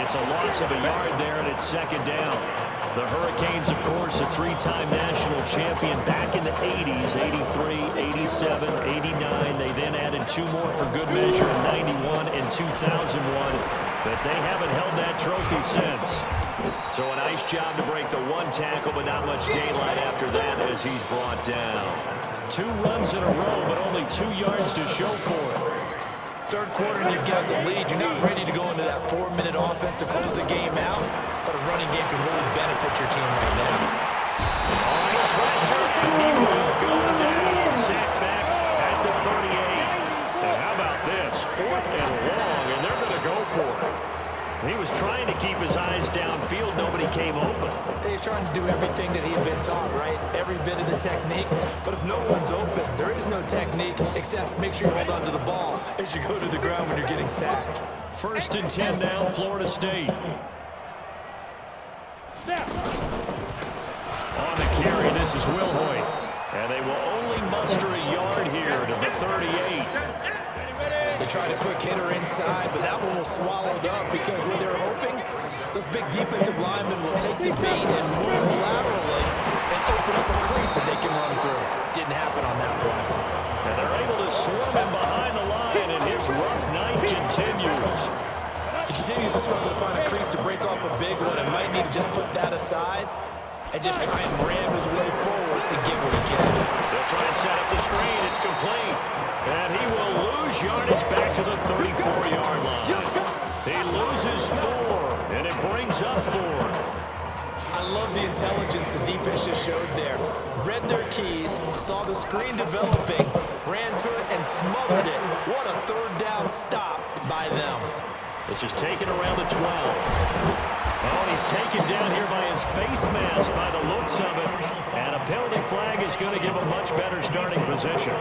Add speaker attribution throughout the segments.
Speaker 1: It's a loss of a yard there, and it's second down. The Hurricanes, of course, a three-time national champion back in the 80s, 83, 87, 89. They then added two more for good measure in 91 and 2001, but they haven't held that trophy since. So a nice job to break the one tackle, but not much daylight after that as he's brought down. Two runs in a row, but only 2 yards to show for it.
Speaker 2: Third quarter, and you've got the lead. You're not ready to go into that 4-minute offense to close the game out, but a running game can really benefit your team right now.
Speaker 1: On the pressure, and he will go down. Sacked back at the 38. And how about this? 4th and long, and they're going to go for it. He was trying to keep his eyes downfield. Nobody came open.
Speaker 2: He's trying to do everything that he had been taught, right? Every bit of the technique. But if no one's open, there is no technique except make sure you hold on to the ball as you go to the ground when you're getting sacked.
Speaker 1: 1st and 10 now, Florida State. On the carry, this is Wilhoit. And they will only muster a yard here to the 38.
Speaker 2: They tried a quick hitter inside, but that one was swallowed up because when they're hoping, those big defensive linemen will take the bait and move laterally and open up a crease that they can run through. Didn't happen on that play.
Speaker 1: And they're able to swarm him behind the line, and his rough night continues.
Speaker 2: He continues to struggle to find a crease to break off a big one and might need to just put that aside and just try and ram his way forward and get what he can.
Speaker 1: They'll try and set up the screen. It's complete. And he will lose yardage back to the 34-yard line. He loses 4, and it brings up 4.
Speaker 2: I love the intelligence the defense just showed there. Read their keys, saw the screen developing, ran to it, and smothered it. What a third down stop by them.
Speaker 1: This is taken around the 12. Oh, he's taken down here by his face mask by the looks of it. And a penalty flag is going to give a much better starting position.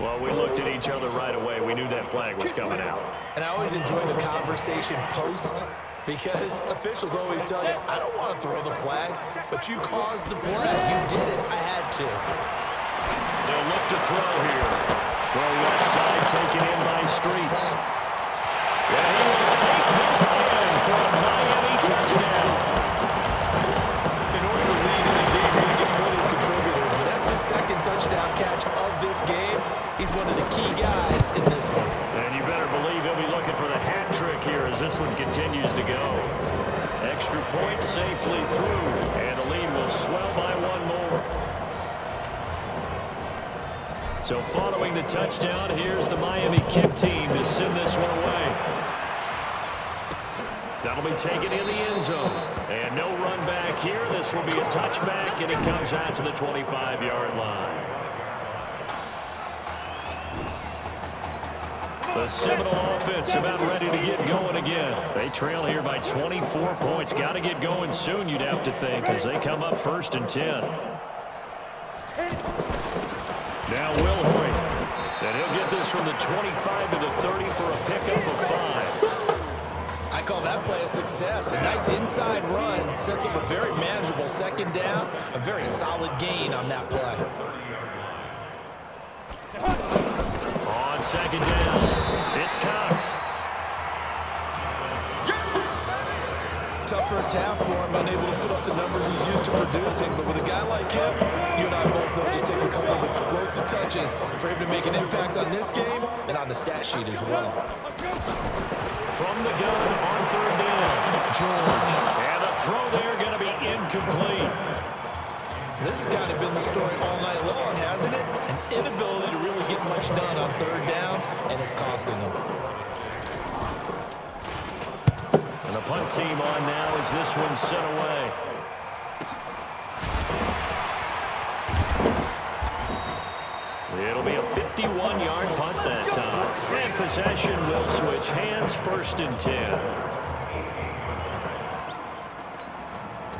Speaker 1: Well, we looked at each other right away. We knew that flag was coming out.
Speaker 2: And I always enjoy the conversation post because officials always tell you, I don't want to throw the flag, but you caused the play. You did it. I had to.
Speaker 1: They'll look to throw here. Throw left side taken in by Streets. And he will take this in for a Miami touchdown.
Speaker 2: In order to lead in a game, you need to get plenty of contributors, but that's his second touchdown catch of this game. He's one of the key guys in this one.
Speaker 1: And you better believe he'll be looking for the hat trick here as this one continues to go. Extra point safely through, and the lead will swell by 1 more. So following the touchdown, here's the Miami kick team to send this one away. That'll be taken in the end zone. And no run back here. This will be a touchback, and it comes out to the 25-yard line. The Seminole offense about ready to get going again. They trail here by 24 points. Got to get going soon, you'd have to think, as they come up 1st and 10. Now Wilhoit. And he'll get this from the 25 to the 30 for a pickup of 5.
Speaker 2: I call that play a success. A nice inside run sets up a very manageable second down. A very solid gain on that play.
Speaker 1: On second down, it's Cox.
Speaker 2: Tough first half for him, unable to put up the numbers he's used to producing. But with a guy like him, you and I both know it just takes a couple of explosive touches for him to make an impact on this game and on the stat sheet as well.
Speaker 1: From the gun on 3rd down, George. And the throw there going to be incomplete.
Speaker 2: This has kind of been the story all night long, hasn't it? An inability to really get much done on 3rd downs, and it's costing them.
Speaker 1: And the punt team on now as this one's sent away. It'll be a 51-yard punt that time. And possession will switch hands, 1st and 10.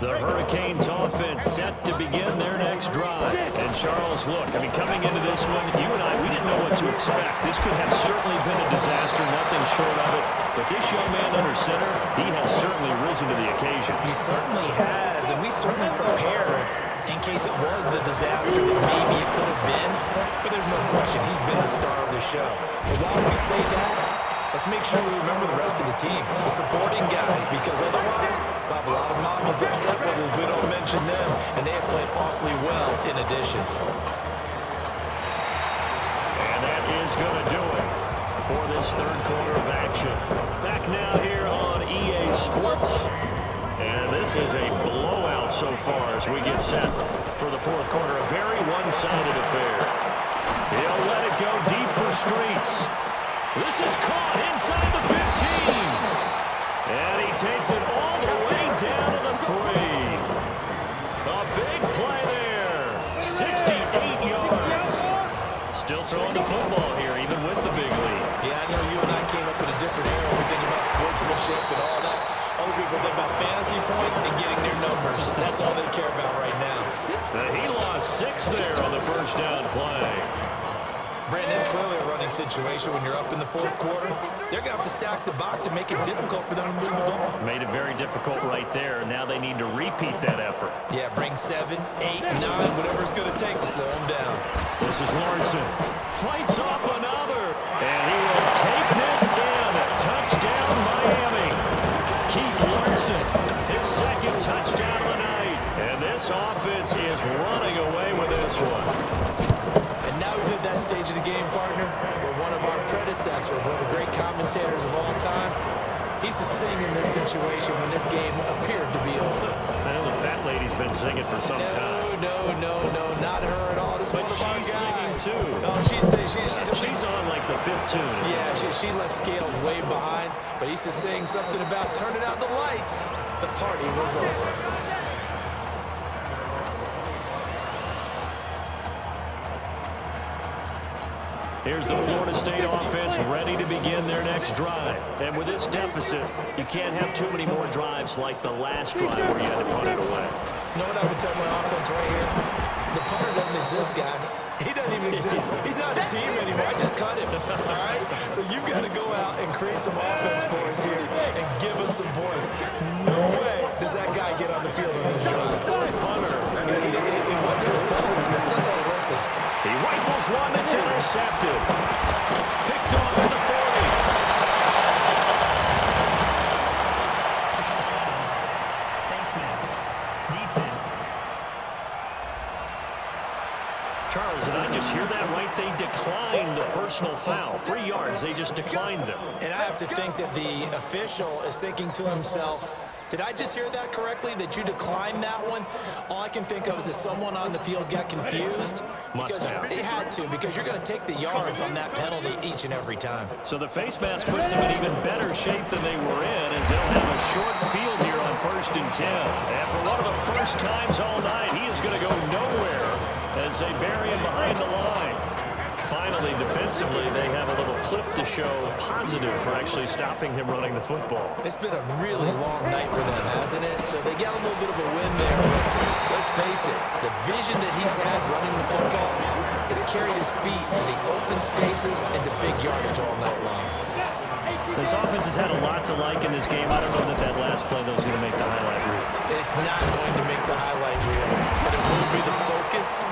Speaker 1: The Hurricanes offense set to begin their next drive. And Charles, look, I mean, coming into this one, you and I, we didn't know what to expect. This could have certainly been a disaster, nothing short of it. But this young man under center, he has certainly risen to the occasion.
Speaker 2: He certainly has, and we certainly prepared in case it was the disaster that maybe it could have been. But there's no question, he's been the star of the show. But while we say that, let's make sure we remember the rest of the team, the supporting guys, because otherwise we'll have a lot of mamas upset with us if we don't mention them, and they have played awfully well in addition.
Speaker 1: And that is going to do it for this third quarter of action. Back now here on EA Sports. And this is a blowout so far as we get set for the fourth quarter. A very one-sided affair. He'll let it go deep for Streets. This is caught inside the 15. And he takes it all the way down to the 3. A big play there. 68 yards. Still throwing the football here, even with the big lead.
Speaker 2: Yeah, I know you and I came up in a different era. We think about sportsmanship and all that. Other people think about fantasy points and getting their numbers. That's all they care about right now.
Speaker 1: He lost 6 there on the first down play.
Speaker 2: Brandon, it's clearly a running situation when you're up in the fourth quarter. They're going to have to stack the box and make it difficult for them to move the ball.
Speaker 1: Made it very difficult right there. Now they need to repeat that effort.
Speaker 2: Yeah, bring 7, 8, 9, whatever it's going to take to slow them down.
Speaker 1: This is Lawrenson. Fights off another. And he will take this in. A touchdown, Miami. Keith Lawrenson, his second touchdown of the night. And this offense is running away with this one.
Speaker 2: And now we've hit that stage of the game, partner, where one of our predecessors, one of the great commentators of all time, he's to sing in this situation when this game appeared to be over.
Speaker 1: I know the fat lady's been singing for some time.
Speaker 2: No, not her at all. This
Speaker 1: But
Speaker 2: one of our
Speaker 1: she's
Speaker 2: guys.
Speaker 1: singing too.
Speaker 2: No, she's
Speaker 1: on like the 5th tune.
Speaker 2: Yeah, she left Scales way behind, but he's just saying something about turning out the lights. The party was over.
Speaker 1: Here's the Florida State offense ready to begin their next drive. And with this deficit, you can't have too many more drives like the last drive where you had to punt it away.
Speaker 2: You know what I would tell my offense right here? The punter doesn't exist, guys. He doesn't even exist. He's not a team anymore. I just cut him, all right? So you've got to go out and create some offense for us here and give us some points. No way does that guy get on the field on this drive.
Speaker 1: Punter.
Speaker 2: It wasn't his fault. The Sunday, listen.
Speaker 1: He rifles one that's intercepted. Picked off at the 40.
Speaker 3: Face mask. Defense.
Speaker 1: Charles, did I just hear that right? They declined the personal foul. 3 yards, they just declined them.
Speaker 2: And I have to think that the official is thinking to himself, did I just hear that correctly, that you declined that one? All I can think of is that someone on the field got confused. Because it had to, because you're going to take the yards on that penalty each and every time.
Speaker 1: So the face mask puts them in even better shape than they were in, as they'll have a short field here on 1st and 10. And for one of the first times all night, he is going to go nowhere as they bury him behind the line. Finally, defensively, they have a little clip to show positive for actually stopping him running the football.
Speaker 2: It's been a really long night for them, hasn't it? So they got a little bit of a win there, but let's face it, the vision that he's had running the football has carried his feet to the open spaces and the big yardage all night long.
Speaker 1: This offense has had a lot to like in this game. I don't know that that last play, though, is going to make the highlight reel.
Speaker 2: It's not going to make the highlight reel, but it will be the focus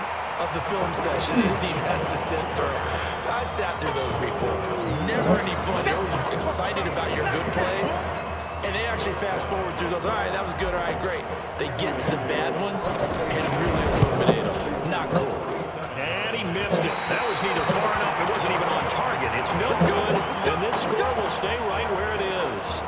Speaker 2: of the film session the team has to sit through. I've sat through those before. Never any fun. You're always excited about your good plays, and they actually fast forward through those. All right, that was good. All right, great. They get to the bad ones and really illuminate them. Not cool.
Speaker 1: And he missed it. That was neither far enough. It wasn't even on target. It's no good, and this score will stay right where it is.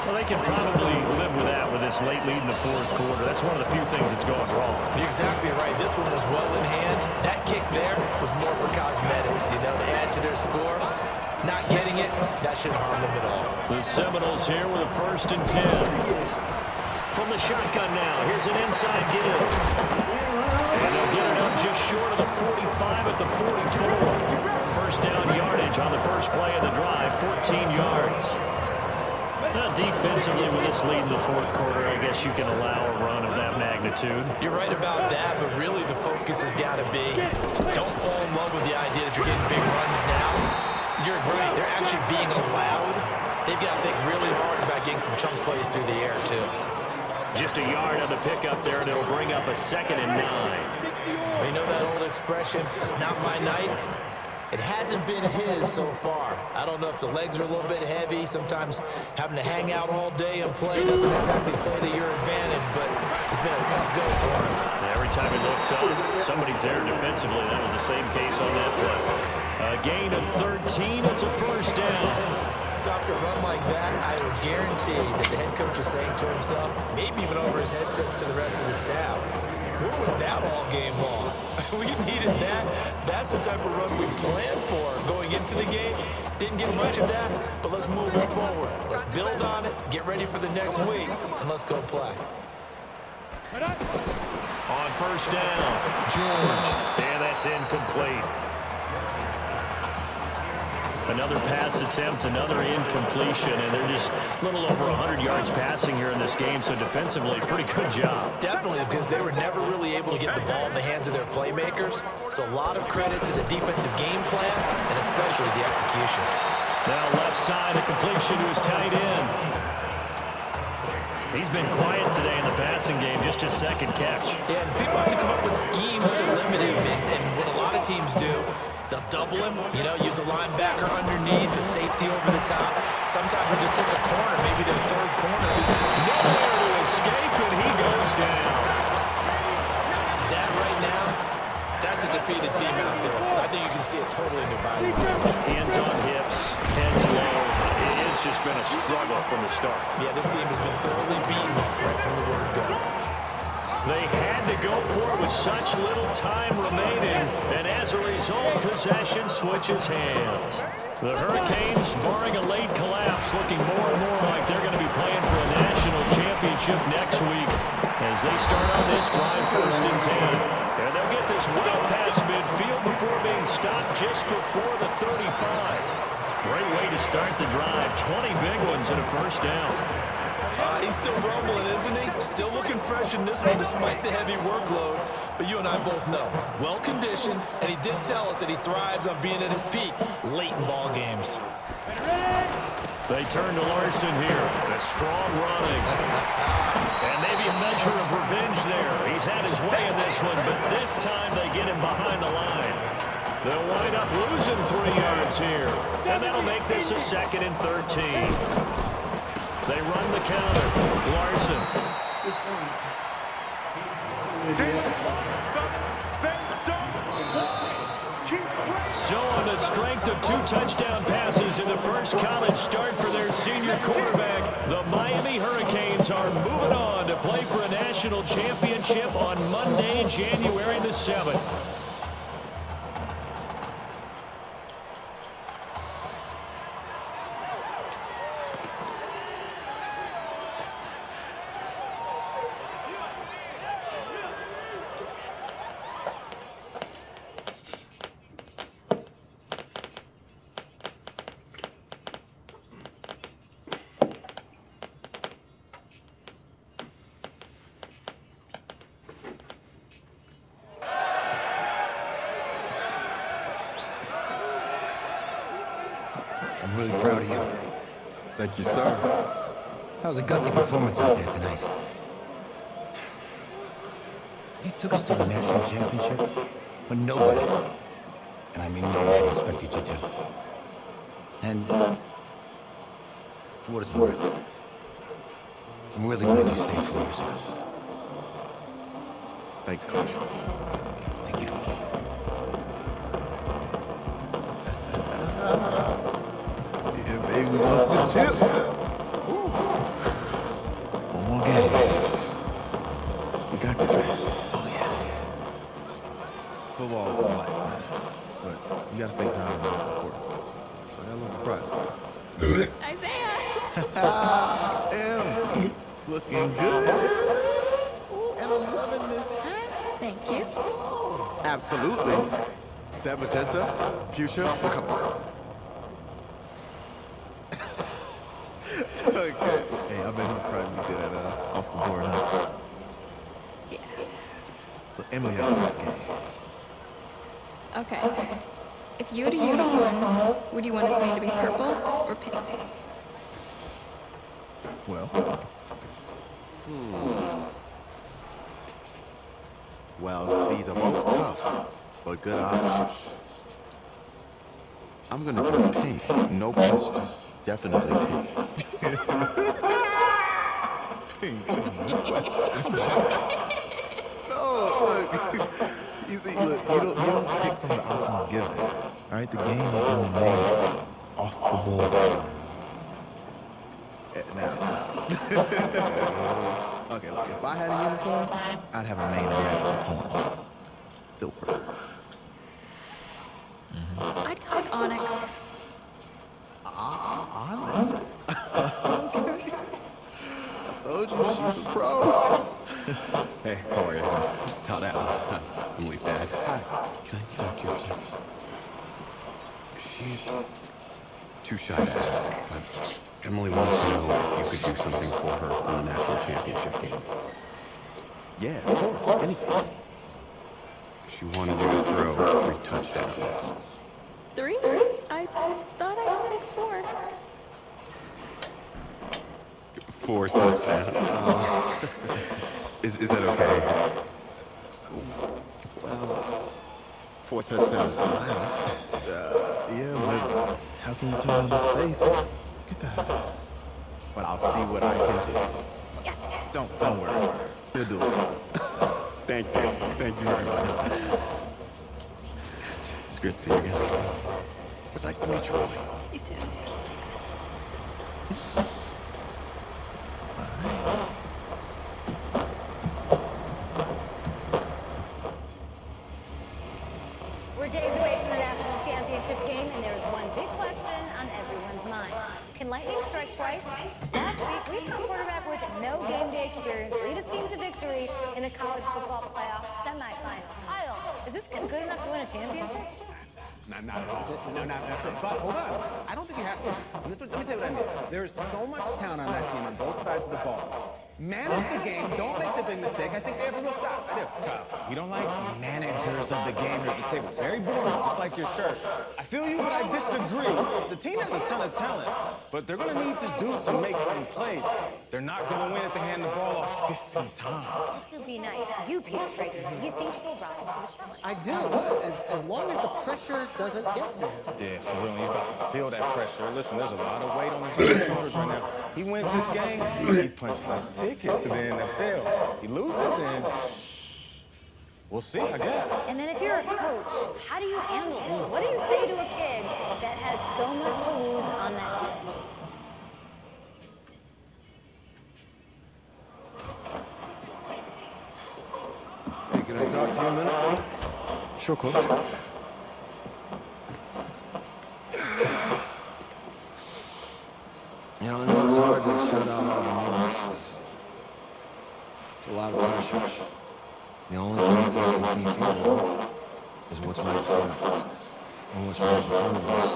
Speaker 1: Well, they can probably live with that with this late lead in the fourth quarter. That's one of the few things that's gone wrong.
Speaker 2: You're exactly right. This one was well in hand. That kick there was more for cosmetics, you know, to add to their score. Not getting it, that shouldn't harm them at all.
Speaker 1: The Seminoles here with a 1st and 10. From the shotgun now, here's an inside give. And they'll get it up just short of the 45 at the 44. First down yardage on the first play of the drive, 14 yards. Now, defensively, with this lead in the fourth quarter, I guess you can allow a run of that magnitude.
Speaker 2: You're right about that, but really the focus has got to be don't fall in love with the idea that you're getting big runs now. You're right. They're actually being allowed. They've got to think really hard about getting some chunk plays through the air, too.
Speaker 1: Just a yard on the pickup there, and it'll bring up a 2nd and 9.
Speaker 2: You know that old expression, it's not my night? It hasn't been his so far. I don't know if the legs are a little bit heavy. Sometimes having to hang out all day and play doesn't exactly play to your advantage, but it's been a tough go for him.
Speaker 1: Every time he looks up, somebody's there defensively. That was the same case on that play. A gain of 13. It's a 1st down.
Speaker 2: So after a run like that, I would guarantee that the head coach is saying to himself, maybe even over his headsets to the rest of the staff, where was that all game long? We needed that. That's the type of run we planned for going into the game. Didn't get much of that, but let's move it forward. Let's build on it, get ready for the next week, and let's go play.
Speaker 1: On 1st down, George. And that's incomplete. Another pass attempt, another incompletion, and they're just a little over 100 yards passing here in this game, so defensively, pretty good job.
Speaker 2: Definitely, because they were never really able to get the ball in the hands of their playmakers, so a lot of credit to the defensive game plan, and especially the execution.
Speaker 1: Now left side, a completion to his tight end. He's been quiet today in the passing game, just his 2nd catch.
Speaker 2: Yeah, and people have to come up with schemes to limit him, and what a lot of teams do, they'll double him, use a linebacker underneath, a safety over the top. Sometimes they just take a corner, maybe their 3rd corner.
Speaker 1: Nowhere to escape, and he goes down.
Speaker 2: That right now, that's a defeated team out there. I think you can see it totally in their body language.
Speaker 1: Hands on hips, heads low. It's just been a struggle from the start.
Speaker 2: Yeah, this team has been thoroughly beaten right from the word go.
Speaker 1: They had to go for it with such little time remaining, and as a result, possession switches hands. The Hurricanes, barring a late collapse, looking more and more like they're going to be playing for a national championship next week as they start on this drive 1st and 10. And they'll get this well past midfield before being stopped just before the 35. Great way to start the drive. 20 big ones and a 1st down.
Speaker 2: He's still rumbling, isn't he? Still looking fresh in this one despite the heavy workload. But you and I both know, well-conditioned, and he did tell us that he thrives on being at his peak late in ball games.
Speaker 1: They turn to Larson here. A strong running. And maybe a measure of revenge there. He's had his way in this one, but this time they get him behind the line. They'll wind up losing 3 yards here. And that'll make this a 2nd and 13. They run the counter. Larson. So on the strength of 2 touchdown passes in the first college start for their senior quarterback, the Miami Hurricanes are moving on to play for a national championship on Monday, January the 7th.
Speaker 4: I'm really proud of you.
Speaker 5: Thank you, sir.
Speaker 4: That was a gutsy performance out there tonight. You took us to the national championship when nobody, and I mean nobody, expected you to. And for what it's worth, I'm really glad you stayed 4 years ago.
Speaker 5: Thanks, Coach.
Speaker 4: Thank you.
Speaker 5: Yeah, baby, we lost the chip.
Speaker 4: One more game.
Speaker 5: We got this, man.
Speaker 4: Oh, yeah.
Speaker 5: Football's my life, man. But you gotta stay calm when it's important. So I got a little surprise for you.
Speaker 6: Isaiah!
Speaker 5: Damn, looking good. And I'm loving this hat.
Speaker 6: Thank you.
Speaker 5: Absolutely. Is that magenta? Fuchsia? What color? Okay. Hey, I bet he probably did that off the board, huh?
Speaker 6: Yeah.
Speaker 5: But Emily has the best games.
Speaker 6: Okay. If you had a unicorn, would you want its mane to be purple or pink?
Speaker 5: Well, Well, these are both tough, but good options. I'm gonna do pink, no question. Definitely pink. Pink, no question. No, look. You see, look, you don't pick from the options given. All right, the game is in the name. Off the board. Now it's time. Okay, look, if I had a unicorn, I'd have a mane of Max's horn. Silver.
Speaker 6: I'd go with Onyx.
Speaker 5: Onyx. Okay. I told you she's a pro.
Speaker 7: Hey, how are you? Todd Allen. I'm Lee's dad.
Speaker 5: Hi. Can I talk to you for a second?
Speaker 7: She's too shy to ask, but Emily wants to know if you could do something for her in the national championship game.
Speaker 5: Yeah, of course. Anything.
Speaker 7: She wanted you to throw 3 touchdowns.
Speaker 6: 3? I thought I said 4.
Speaker 7: 4 touchdowns. Is that okay?
Speaker 5: Well, 4 touchdowns is loud. Yeah, but how can you tell on his face? Get that. But I'll see what I can do.
Speaker 6: Yes.
Speaker 5: Don't worry. He'll do it.
Speaker 7: Thank you. Thank you very much. It's great to see you again.
Speaker 5: It was nice to meet you, Ollie.
Speaker 6: You too.
Speaker 8: We're days away from the national championship game, and there is one big question on everyone's mind. Can lightning strike twice? Last week, we saw a quarterback with no game day experience lead his team to victory in the college football playoff semifinal. Kyle, is this kid good enough to win a championship?
Speaker 9: Not at all. No, not that's it. But hold on. I don't think he has to. And let me tell you what I mean. There is so much talent on that team on both sides of the ball. Manage the game. Don't make the big mistake. I think they have a real shot. I do. Kyle, we don't like managers of the game here at the table. Very boring, just like your shirt. I feel you, but I disagree. The team has a ton of talent, but they're going to need this dude to make some plays. They're not going to win if they hand the ball off 50 times.
Speaker 8: To be nice, you, Peter Schrager, you think he'll rise to the challenge?
Speaker 9: I do, as long as the pressure doesn't get to him. Yeah, for real, he's about to feel that pressure. Listen, there's a lot of weight on his shoulders right now. He wins this game, he punches his ticket to the NFL. He loses, and we'll see, I guess.
Speaker 8: And then if you're a coach, how do you handle this? What do you say to a kid that has so much to lose on that field?
Speaker 5: Hey, can I talk to you a minute?
Speaker 7: Sure, coach.
Speaker 4: You know, I know it's hard to shut out all the noise. It's a lot of pressure. The only thing that we can control is what's right in front of us. And what's right in front of us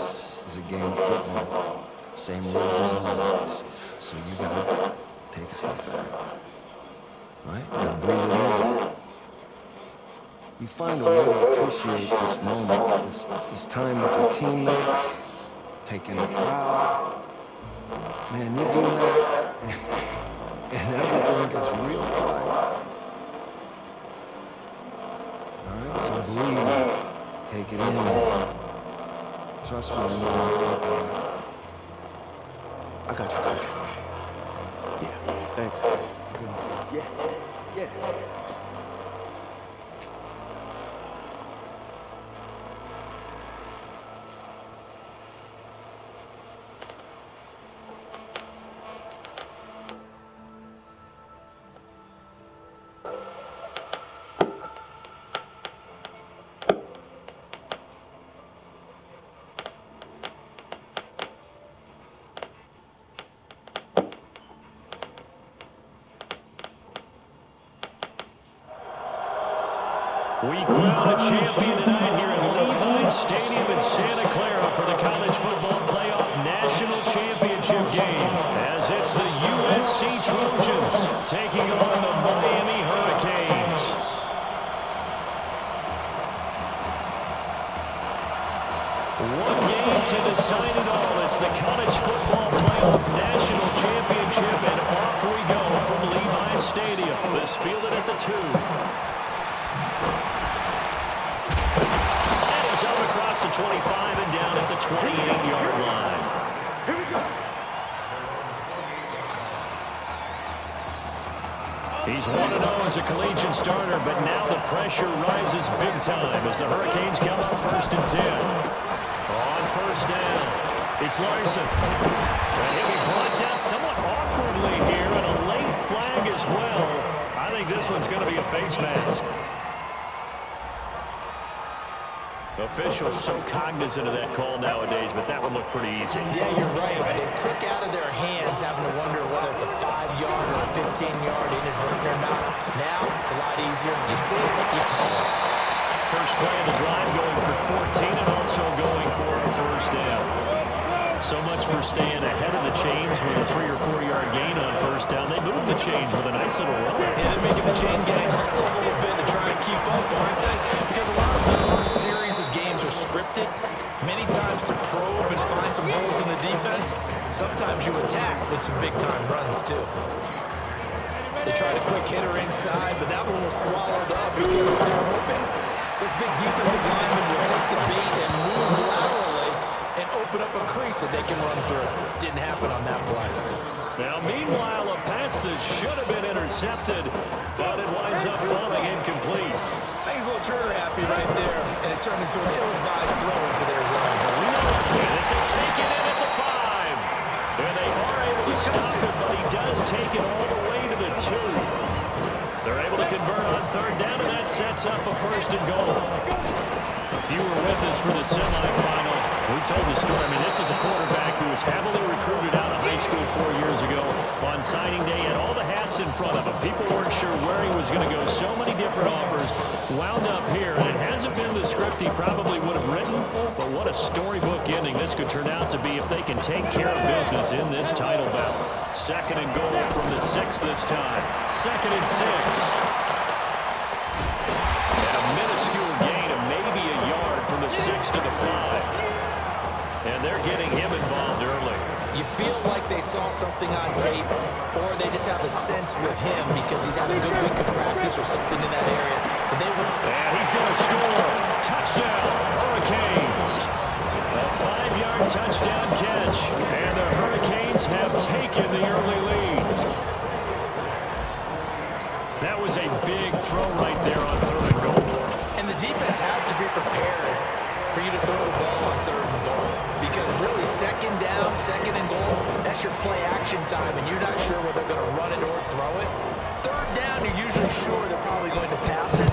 Speaker 4: is a game of football. Same rules as always. So you gotta take a step back. Right? You gotta breathe it in. You find a way to appreciate this moment, this time with your teammates, taking the crowd. Man, you do that, and everything gets real quiet. All right, so breathe, take it in. Trust me, I know what I'm talking about.
Speaker 5: I got you, coach. Yeah, thanks. Yeah.
Speaker 1: We crown a champion tonight here at Levi Stadium in Santa Clara for the College Football Playoff National Championship game, as it's the USC Trojans taking on the Miami Hurricanes. One game to decide it all. It's the College Football Playoff National Championship, and off we go from Levi at the 2. And he's up across the 25 and down at the 28-yard line.
Speaker 10: Here we go.
Speaker 1: He's 1-0 as a collegiate starter, but now the pressure rises big time as the Hurricanes come up 1st and 10. On 1st down, it's Larson. And he'll be brought down somewhat awkwardly here, and a late flag as well. I think this one's going to be a face mask. Officials so cognizant of that call nowadays, but that would look pretty easy.
Speaker 2: Yeah, you're right. They took out of their hands having to wonder whether it's a 5-yard or a 15-yard inadvertent or not. Now, it's a lot easier. You see it, you call it.
Speaker 1: First play of the drive going for 14 and also going for a 1st down. So much for staying ahead of the chains with a 3- or 4-yard gain on 1st down. They moved the chains with a nice little run.
Speaker 2: Yeah, they're making the chain gang hustle a little bit to try and keep up, aren't they? Because a lot of the first series of games are scripted, many times to probe and find some holes in the defense. Sometimes you attack with some big-time runs, too. They tried a quick hitter inside, but that one was swallowed up because what they're hoping, those big defensive linemen will take the bait and move laterally and open up a crease that they can run through. Didn't happen on that play.
Speaker 1: Now, meanwhile, a pass that should have been intercepted, but it winds up falling incomplete.
Speaker 2: He's a little trigger happy right there, and it turned into an ill-advised throw into their zone.
Speaker 1: And this is taken in at the 5. And they are able to stop it, but he does take it all the way to the 2. They're able to convert on 3rd down, and that sets up a 1st and goal. If you were with us for the semifinal, we told the story. I mean, this is a quarterback who was heavily recruited out of high school 4 years ago. On signing day, had all the hats in front of him. People weren't sure where he was going to go. So many different offers. Wound up here, and it hasn't been the script he probably would have written, but what a storybook ending this could turn out to be if they can take care of business in this title battle. 2nd and goal from the 6 this time. 2nd and 6. And a minuscule gain of maybe a yard from the 6 to the 5. And they're getting him involved early.
Speaker 2: You feel like they saw something on tape, or they just have a sense with him because he's had a good week of practice or something in that area. But they won't.
Speaker 1: And he's going to score. Touchdown, Hurricanes. A 5-yard touchdown catch. And the Hurricanes have taken the early lead. That was a big throw right there on 3rd and goal.
Speaker 2: And the defense has to be prepared for you to throw the ball on 3rd and goal. Because really, 2nd down, 2nd and goal, that's your play action time, and you're not sure whether they're going to run it or throw it. 3rd down, you're usually sure they're probably going to pass it.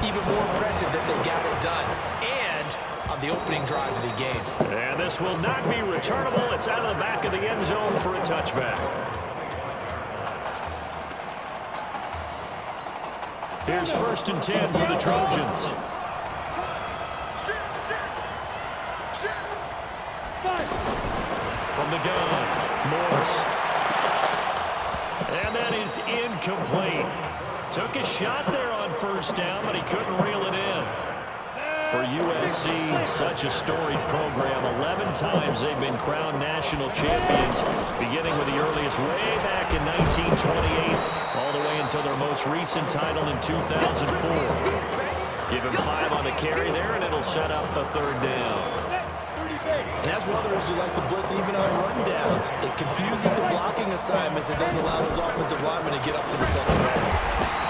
Speaker 2: Even more impressive that they got it done. And on the opening drive of the game.
Speaker 1: And this will not be returnable. It's out of the back of the end zone for a touchback. Here's 1st and 10 for the Trojans. From the gun, Morse. And that is incomplete. Took a shot there on 1st down, but he couldn't reel it in. For USC, such a storied program. 11 times they've been crowned national champions, beginning with the earliest way back in 1928, all the way until their most recent title in 2004. Give him 5 on the carry there, and it'll set up a 3rd down.
Speaker 2: And as others who like to blitz even on rundowns, it confuses the blocking assignments and doesn't allow those offensive linemen to get up to the second round.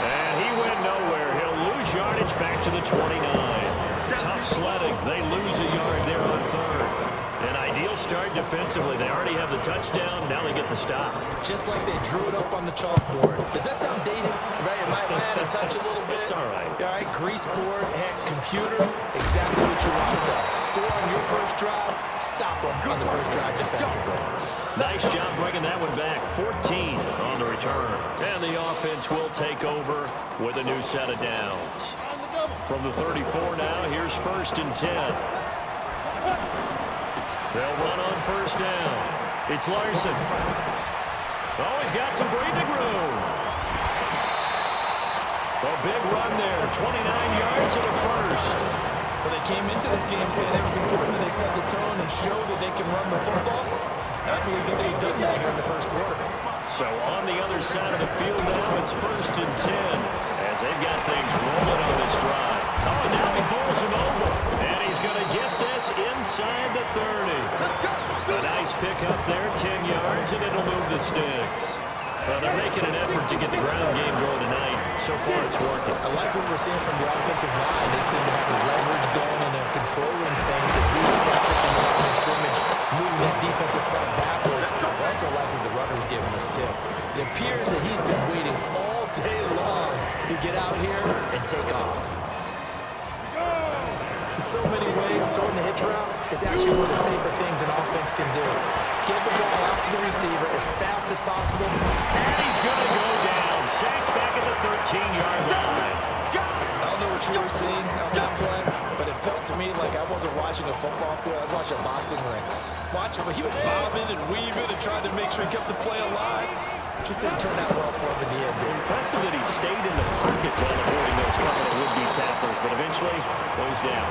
Speaker 1: And he went nowhere. He'll lose yardage back to the 29. Tough sledding. They lose a yard there on 3rd. An ideal start defensively. They already have the touchdown. Now they get the stop.
Speaker 2: Just like they drew it up on the chalkboard. Does that sound dated? Right? It might add a touch a little bit.
Speaker 1: It's all right.
Speaker 2: All right, grease board, heck, computer, exactly what you want though. Score on your first drive, stop them on the first drive defensively.
Speaker 1: Nice job bringing that one back. 14 on the return. And the offense will take over with a new set of downs. From the 34 now, here's 1st and 10. They'll run on 1st down. It's Larson. Oh, he's got some breathing room. A big run there, 29 yards to the 1st.
Speaker 2: Well, they came into this game saying it was important that they set the tone and show that they can run the football. I believe that they've done that here in the 1st quarter.
Speaker 1: So on the other side of the field now, it's 1st and 10. as they've got things rolling on this drive. Oh, and now he bowls him over. And he's going to get this inside the 30. A nice pickup there, 10 yards, and it'll move the sticks. Well, they're making an effort to get the ground game going tonight. So far, it's working.
Speaker 2: I like what we're seeing from the offensive line. They seem to have the leverage going, and they're controlling things and reestablishing the line of scrimmage, moving that defensive front backwards. I also like what the runner's giving us, too. It appears that he's been waiting all day long to get out here and take off. In so many ways, throwing the hitch route is actually one of the safer things an offense can do. Get the ball out to the receiver as fast as possible.
Speaker 1: And he's going to go down. Sacked back at the 13-yard line.
Speaker 2: I don't know what you were seeing on that play, but it felt to me like I wasn't watching a football field. I was watching a boxing ring. Watching, but he was bobbing and weaving and trying to make sure he kept the play alive. Just didn't turn out well for him in the end.
Speaker 1: Impressive that he stayed in the pocket while avoiding those couple of would-be tacklers, but eventually goes down.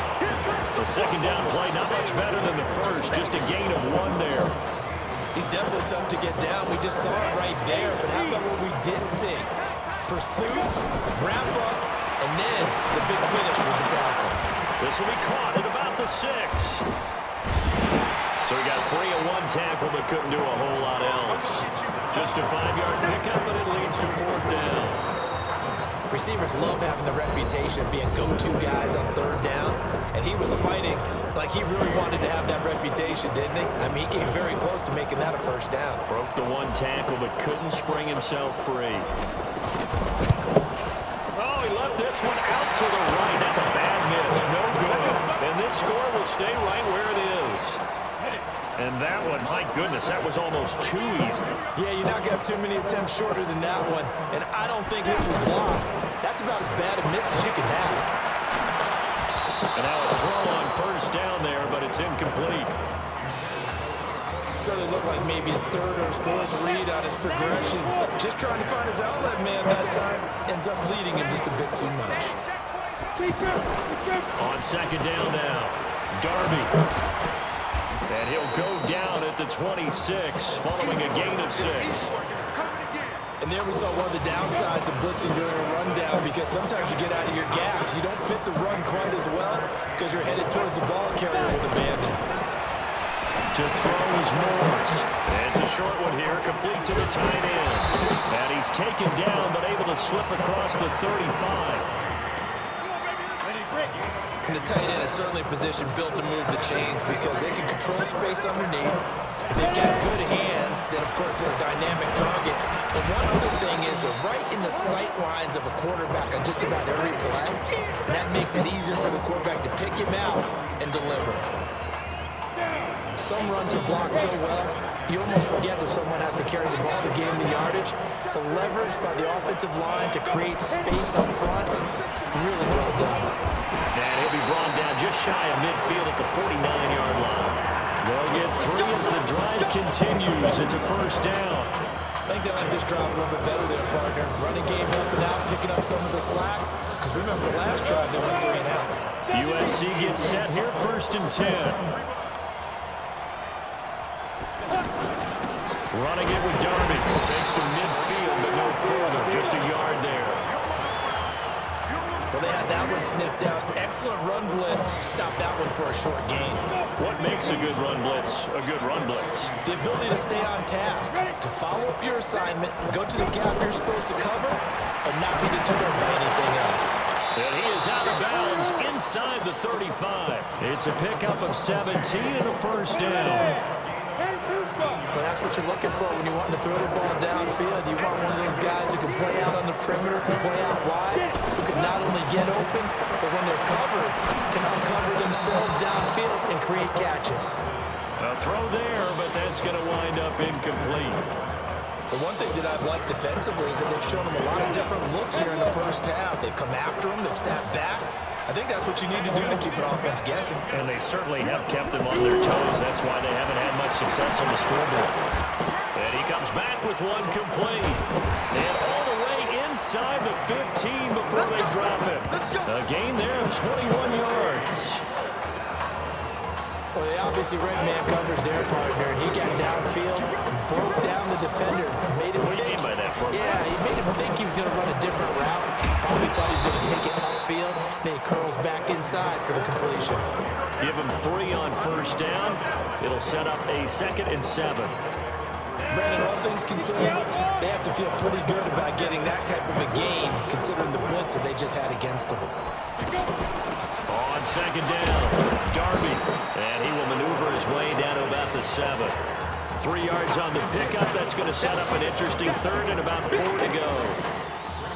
Speaker 1: The second down play, not much better than the first, just a gain of 1 there.
Speaker 2: He's definitely tough to get down. We just saw it right there, but how about what we did see? Pursuit, wrap up, and then the big finish with the tackle.
Speaker 1: This will be caught at about the 6. So he got free of 1 tackle, but couldn't do a whole lot else. Just a 5-yard pickup, and it leads to 4th down.
Speaker 2: Receivers love having the reputation of being go-to guys on 3rd down, and he was fighting like he really wanted to have that reputation, didn't he? I mean, he came very close to making that a 1st down.
Speaker 1: Broke the 1 tackle, but couldn't spring himself free. Oh, he left this one out to the right. That's a bad miss. No good. And this score will stay right where it is. And that one, my goodness, that was almost too easy.
Speaker 2: Yeah, you're not going to have too many attempts shorter than that one. And I don't think this was blocked. That's about as bad a miss as you can have.
Speaker 1: And now a throw on 1st down there, but it's incomplete.
Speaker 2: Certainly looked like maybe his 3rd or his 4th read on his progression. Just trying to find his outlet man that time. Ends up leading him just a bit too much.
Speaker 1: On 2nd down now, Darby. And he'll go down at the 26, following a gain of 6.
Speaker 2: And there we saw one of the downsides of blitzing during a rundown, because sometimes you get out of your gaps. You don't fit the run quite as well because you're headed towards the ball carrier with abandon.
Speaker 1: To throw is Morris. It's a short one here, complete to the tight end. And he's taken down, but able to slip across the 35.
Speaker 2: And the tight end is certainly a position built to move the chains because they can control space underneath. If they've got good hands, then of course they're a dynamic target. But one other thing is they're right in the sight lines of a quarterback on just about every play. And that makes it easier for the quarterback to pick him out and deliver. Some runs are blocked so well, you almost forget that someone has to carry the ball to gain the yardage. The leverage by the offensive line to create space up front, really well done.
Speaker 1: And he'll be brought down just shy of midfield at the 49-yard line. They'll get 3 as the drive continues. It's a 1st down.
Speaker 2: I think they like this drive a little bit better there, partner. Running game helping out, picking up some of the slack. Because remember, the last drive they went 3 and out.
Speaker 1: USC gets set here, 1st and 10. Running it with Darby. Takes to midfield, but no further. Just a yard there.
Speaker 2: Well, they had that one sniffed out. Excellent run blitz. Stop that one for a short gain.
Speaker 1: What makes a good run blitz a good run blitz?
Speaker 2: The ability to stay on task, to follow up your assignment, go to the gap you're supposed to cover, and not be deterred by anything else.
Speaker 1: And he is out of bounds inside the 35. It's a pickup of 17 and a 1st down.
Speaker 2: But that's what you're looking for when you want to throw the ball downfield. You want one of those guys who can play out on the perimeter, can play out wide, who can not only get open, but when they're covered, can uncover themselves downfield and create catches.
Speaker 1: A throw there, but that's going to wind up incomplete.
Speaker 2: The one thing that I've liked defensively is that they've shown them a lot of different looks here in the 1st half. They've come after them, they've sat back. I think that's what you need to do to keep an offense guessing.
Speaker 1: And they certainly have kept them on their toes. That's why they haven't had much success on the scoreboard. And he comes back with one complete. And all the way inside the 15 before they drop it. A gain there of 21 yards.
Speaker 2: Well, they obviously read man coverage their partner, and he got downfield, broke down the defender, made him
Speaker 1: What do you
Speaker 2: think.
Speaker 1: mean by that, Brooke?
Speaker 2: Yeah, he made him think he was going to run a different route. Probably thought he was going to take it upfield. Then he curls back inside for the completion.
Speaker 1: Give him 3 on first down. It'll set up a 2nd and 7.
Speaker 2: Brandon, all things considered, they have to feel pretty good about getting that type of a game, considering the blitz that they just had against them.
Speaker 1: On 2nd down, Darby. And he will maneuver his way down to about the 7. 3 yards on the pickup. That's going to set up an interesting 3rd and about 4 to go.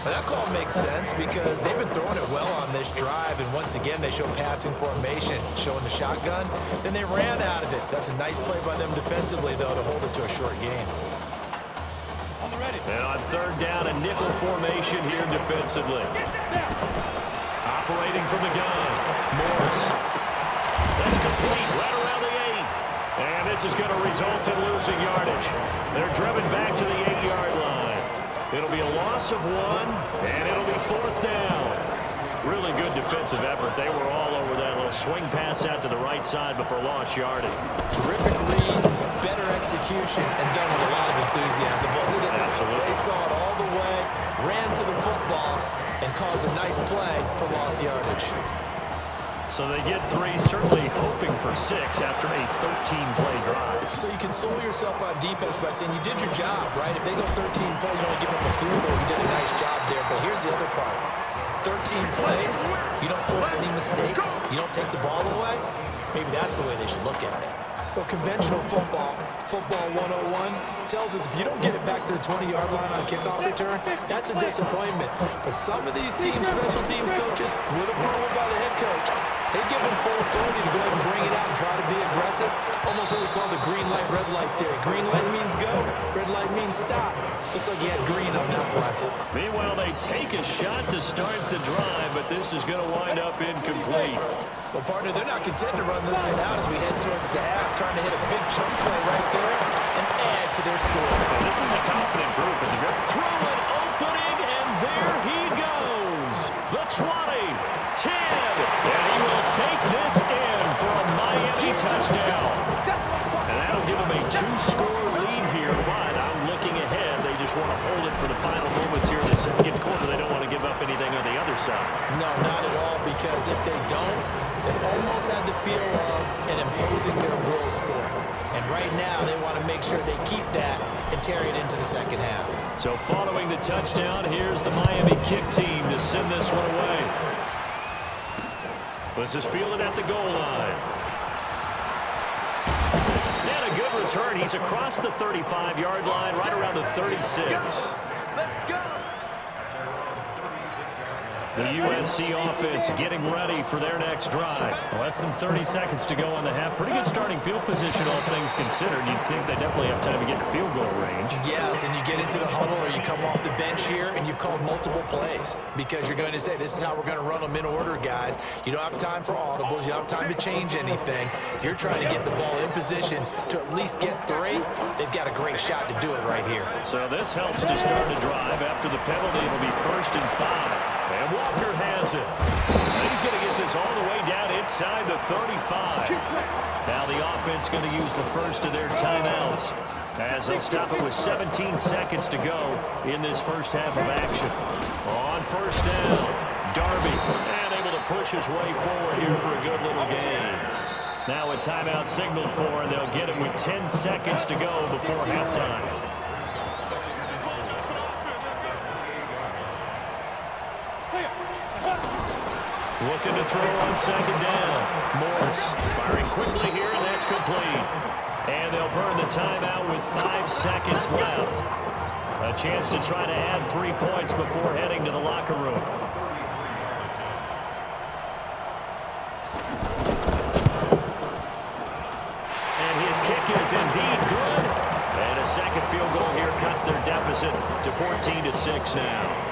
Speaker 2: Well, that call makes sense because they've been throwing it well on this drive, and once again, they show passing formation, showing the shotgun. Then they ran out of it. That's a nice play by them defensively, though, to hold it to a short gain.
Speaker 1: And on 3rd down, a nickel formation here defensively. Operating from the gun, Morris. That's complete right around the 8. And this is going to result in losing yardage. They're driven back to the 8-yard line. It'll be a loss of 1, and it'll be 4th down. Really good defensive effort. They were all over that little swing pass out to the right side before lost yardage.
Speaker 2: Terrific read, better execution, and done with a lot of enthusiasm, wasn't it?
Speaker 1: Absolutely.
Speaker 2: They saw it all the way, ran to the football, and caused a nice play for lost yardage.
Speaker 1: So they get 3, certainly hoping for 6 after a 13-play drive.
Speaker 2: So you console yourself on defense by saying you did your job, right? If they go 13 plays, you only give up a field goal. You did a nice job there. But here's the other part. 13 plays, you don't force any mistakes. You don't take the ball away. Maybe that's the way they should look at it. Well, conventional football 101, tells us if you don't get it back to the 20-yard line on kickoff return, that's a disappointment. But some of these teams, special teams coaches, with approval by the head coach, they give them full authority to go ahead and bring it out and try to be aggressive. Almost what we call the green light, red light theory. Green light means go, red light means stop. Looks like he had green on that play.
Speaker 1: Meanwhile, they take a shot to start the drive, but this is going to wind up incomplete.
Speaker 2: Well, partner, they're not content to run this one out as we head towards the half, trying to hit a big chunk play right there and add to their score.
Speaker 1: Well, this is a confident group. Through an opening, and there he goes. The 20, 10, and he will take this in for a Miami touchdown. And that'll give him a 2-score lead here, but I'm looking ahead. They just want to hold it for the final moments here in the second quarter. They don't want to give up anything on the other side.
Speaker 2: No, not at all, because if they don't, it almost had the feel of an imposing their will score. And right now, they want to make sure they keep that and carry it into the second half.
Speaker 1: So following the touchdown, here's the Miami kick team to send this one away. This is fielded at the goal line. And a good return. He's across the 35-yard line, right around the 36.
Speaker 10: Let's go!
Speaker 1: The USC offense getting ready for their next drive. Less than 30 seconds to go on the half. Pretty good starting field position, all things considered. You'd think they definitely have time to get in field goal range.
Speaker 2: Yes, and you get into the huddle or you come off the bench here and you've called multiple plays because you're going to say, this is how we're going to run them in order, guys. You don't have time for audibles. You don't have time to change anything. You're trying to get the ball in position to at least get 3. They've got a great shot to do it right here.
Speaker 1: So this helps to start a drive. After the penalty, it'll be 1st and 5. And Walker has it. And he's going to get this all the way down inside the 35. Now the offense going to use the first of their timeouts as they'll stop it with 17 seconds to go in this first half of action. On 1st down, Darby, and able to push his way forward here for a good little gain. Now a timeout signaled for, and they'll get it with 10 seconds to go before halftime. Looking to throw on 2nd down. Morris firing quickly here, and that's complete. And they'll burn the timeout with 5 seconds left. A chance to try to add 3 points before heading to the locker room. And his kick is indeed good. And a second field goal here cuts their deficit to 14-6 now.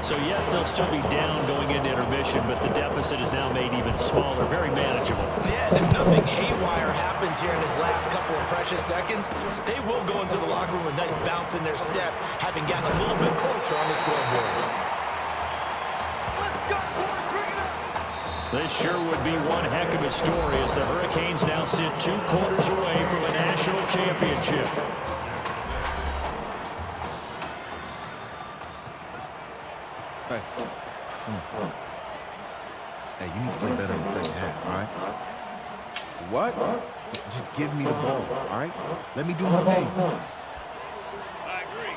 Speaker 1: So, yes, they'll still be down going into intermission, but the deficit is now made even smaller, very manageable.
Speaker 2: Yeah, and if nothing haywire happens here in this last couple of precious seconds, they will go into the locker room with a nice bounce in their step, having gotten a little bit closer on the scoreboard.
Speaker 10: Let's go, boys! Bring it up!
Speaker 1: This sure would be one heck of a story as the Hurricanes now sit 2 quarters away from a national championship.
Speaker 5: Hey, come on. Hey, you need to play better in the second half, all right? What? Just give me the ball, all right? Let me do my thing.
Speaker 1: I agree.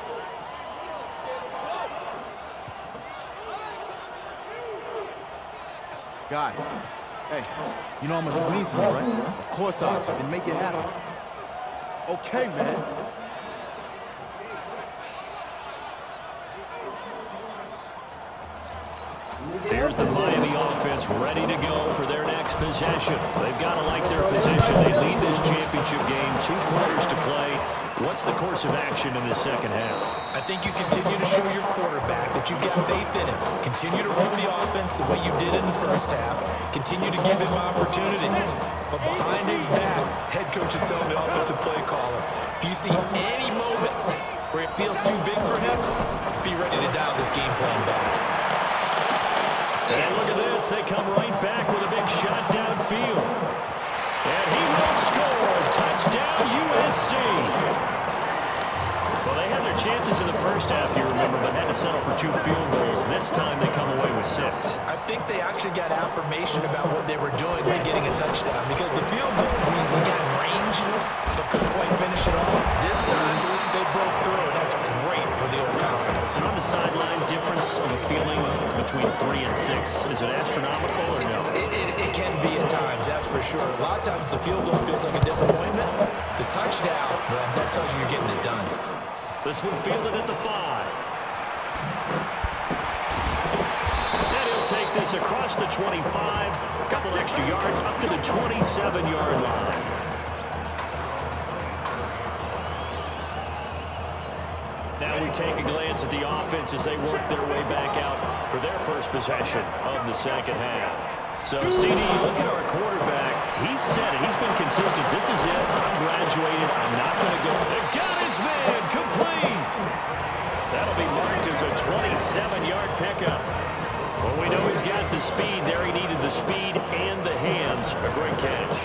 Speaker 5: Guy, hey, you know how much this means to me, right? Of course I do. Then make it happen. Okay, man.
Speaker 1: Here's the Miami offense ready to go for their next possession. They've got to like their position. They lead this championship game, 2 quarters to play. What's the course of action in the second half?
Speaker 2: I think you continue to show your quarterback that you've got faith in him. Continue to run the offense the way you did in the first half. Continue to give him opportunities. But behind his back, head coach is telling the offensive play caller, if you see any moments where it feels too big for him, be ready to dial this game plan back.
Speaker 1: And look at this. They come right back with a big shot downfield. And he will score. Touchdown, USC. Well, they had their chances in the first half, you remember, but had to settle for 2 field goals. This time they come away with 6.
Speaker 2: I think they actually got affirmation about what they were doing by getting a touchdown because the field goals means they got in range but couldn't quite finish it off. This time, they broke through, and that's great for the old confidence.
Speaker 1: On the sideline, difference of a feeling between 3 and 6. Is it astronomical or no?
Speaker 2: It can be at times, that's for sure. A lot of times the field goal feels like a disappointment. The touchdown, well, that tells you you're getting it done.
Speaker 1: This one fielded at the 5. And he'll take this across the 25. A couple extra yards up to the 27-yard line. Now we take a glance at the offense as they work their way back out for their first possession of the second half. So, CD, look at our quarterback. He's said it. He's been consistent. This is it. I'm graduated. I'm not going to go. They got his man complete. That'll be marked as a 27-yard pickup. Well, we know he's got the speed there. He needed the speed and the hands. A great catch.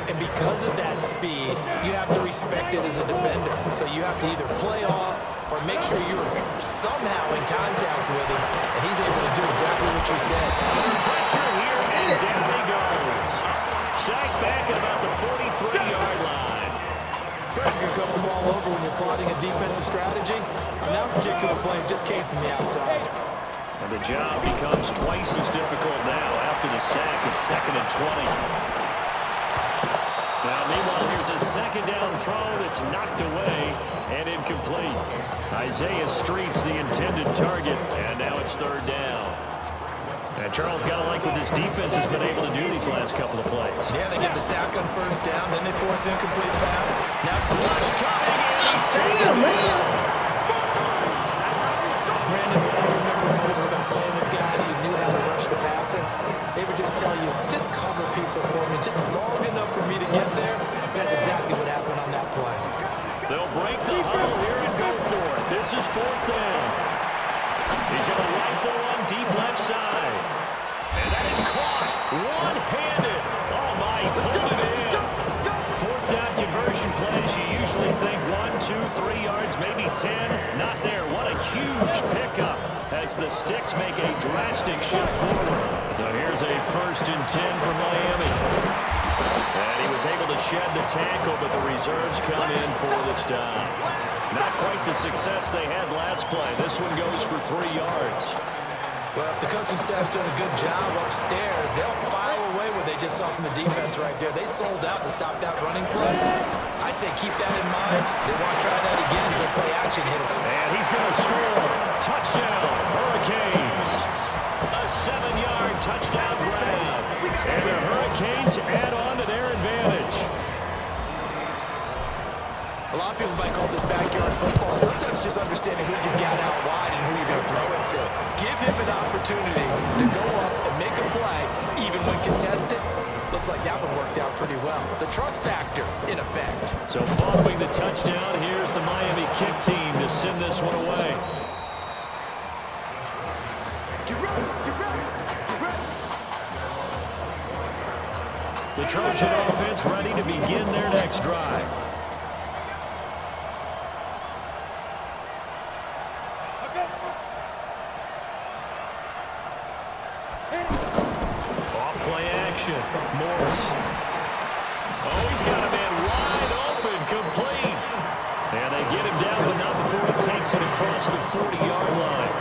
Speaker 2: And because of that speed, you have to respect it as a defender. So you have to either play off or make sure you're somehow in contact with him, and he's able to do exactly what you said.
Speaker 1: Pressure here, and down he goes. Sacked back at about the 43-yard line.
Speaker 2: Pressure can come from all over when you're plotting a defensive strategy. On that particular play, it just came from the outside.
Speaker 1: And the job becomes twice as difficult now after the sack. It's 2nd and 20. Now, meanwhile, here's a second down throw that's knocked away and incomplete. Isaiah Street's the intended target, and now it's 3rd down. And Charles got to like what this defense has been able to do these last couple of plays.
Speaker 2: Yeah, they get the sack on 1st down, then they force an incomplete pass. Now,
Speaker 1: Rush coming in. He's taken down.
Speaker 2: Brandon, what I remember most about playing with guys who knew how to rush the passer, they would just tell you, just cover people for me, just long enough for me to get there. That's exactly what happened on that play.
Speaker 1: They'll break the huddle here and go for it. This is 4th down. He's going to rifle one deep left side. And that is caught one-handed. Oh, my, he pulled it in. 4th down conversion plays. You usually think 1, 2, 3 yards, maybe 10. Not there. What a huge pickup as the Sticks make a drastic shift forward. So here's a 1st and 10 for Miami. And he was able to shed the tackle, but the reserves come in for the stop. Not quite the success they had last play. This one goes for 3 yards.
Speaker 2: Well, if the coaching staff's done a good job upstairs, they'll file away what they just saw from the defense right there. They sold out to stop that running play. I'd say keep that in mind. If they want to try that again, go play action, hit him.
Speaker 1: And he's going to score. Touchdown, Hurricanes. A 7-yard touchdown grab. And the Hurricanes add on to their advantage.
Speaker 2: A lot of people might call this backyard football. Sometimes just understanding who you got out wide and who you're going to throw it to. Give him an opportunity to go up and make a play, even when contested. Looks like that one worked out pretty well. The trust factor, in effect.
Speaker 1: So following the touchdown, here's the Miami kick team to send this one away. the Trojan offense ready to begin their next drive. Off-play action. Morris. Oh, he's got a man wide open, complete. And they get him down, but not before he takes it across the 40-yard line.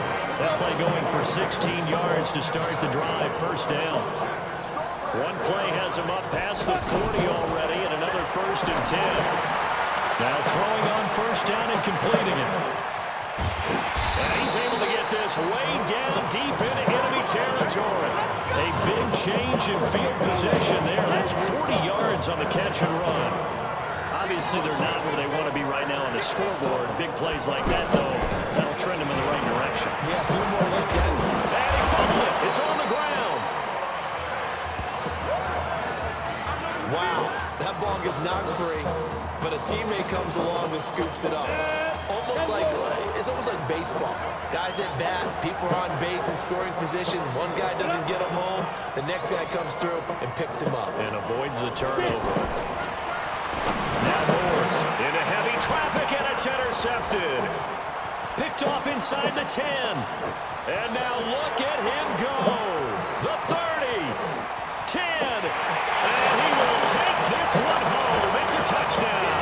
Speaker 1: That play going for 16 yards to start the drive. First down. One play has him up past the 40 already, and another 1st and 10. Now throwing on first down and completing it. And he's able to get this way down deep into enemy territory. A big change in field position there. That's 40 yards on the catch and run. Obviously, they're not where they want to be right now on the scoreboard. Big plays like that, though, that'll trend them in the right direction.
Speaker 2: Yeah, a few more like that.
Speaker 1: And he fumbled it. It's on the ground.
Speaker 2: Wow, that ball gets knocked free, but a teammate comes along and scoops it up. It's almost like baseball. Guys at bat, people are on base in scoring position. One guy doesn't get him home, the next guy comes through and picks him up.
Speaker 1: And avoids the turnover. Now Morris into heavy traffic, and it's intercepted. Picked off inside the 10. And now look at him go. The 30. 10. And he will take this one home. It's a touchdown.